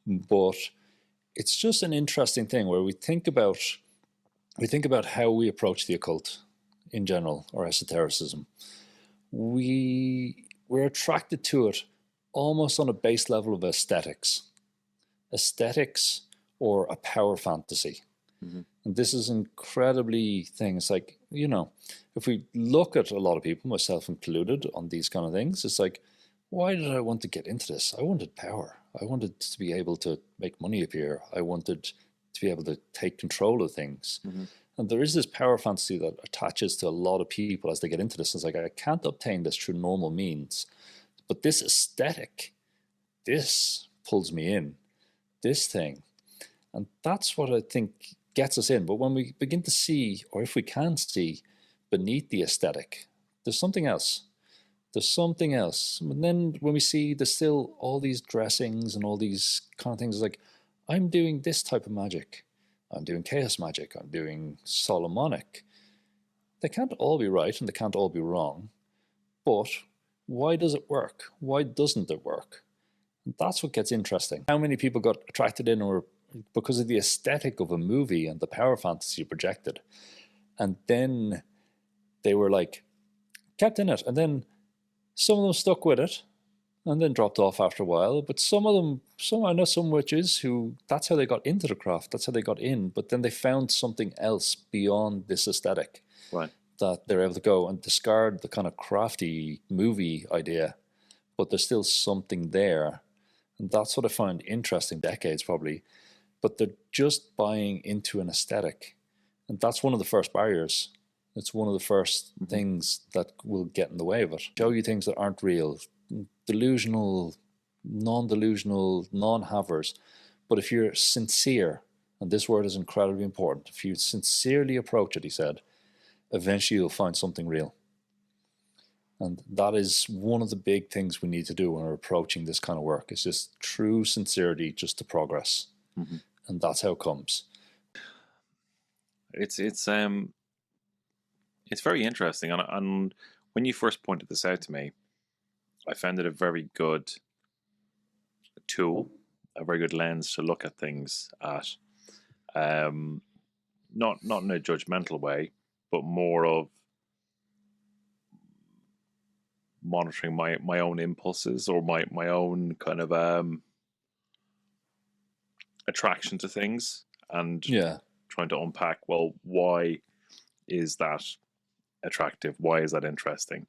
But it's just an interesting thing where we think about how we approach the occult in general, or esotericism. We're attracted to it almost on a base level of aesthetics, or a power fantasy. Mm-hmm. And this is incredibly things like, if we look at a lot of people, myself included, on these kind of things, it's like, why did I want to get into this? I wanted power. I wanted to be able to make money appear. I wanted to be able to take control of things. Mm-hmm. And there is this power fantasy that attaches to a lot of people as they get into this. It's like, I can't obtain this through normal means. But this aesthetic, this pulls me in, this thing. And that's what I think gets us in. But when we begin to see, or if we can see, beneath the aesthetic, there's something else. There's something else. And then when we see there's still all these dressings and all these kind of things, like, I'm doing this type of magic. I'm doing chaos magic. I'm doing Solomonic. They can't all be right and they can't all be wrong. But why does it work? Why doesn't it work? And that's what gets interesting. How many people got attracted in or because of the aesthetic of a movie and the power fantasy projected? And then they were like, kept in it. And then some of them stuck with it and then dropped off after a while. But some of them, I know some witches who, that's how they got into the craft. That's how they got in. But then they found something else beyond this aesthetic. Right. That they're able to go and discard the kind of crafty movie idea. But there's still something there. And that's what I find interesting, decades probably. But they're just buying into an aesthetic. And that's one of the first barriers. It's one of the first things that will get in the way of it. Show you things that aren't real, delusional, non-delusional, non-havers. But if you're sincere, and this word is incredibly important, if you sincerely approach it, he said, eventually you'll find something real. And that is one of the big things we need to do when we're approaching this kind of work. It's just true sincerity just to progress. Mm-hmm. And that's how it comes. It's very interesting, and when you first pointed this out to me, I found it a very good tool, a very good lens to look at things at. Not in a judgmental way, but more of monitoring my own impulses, or my own kind of attraction to things, and trying to unpack, well, why is that attractive? Why is that interesting?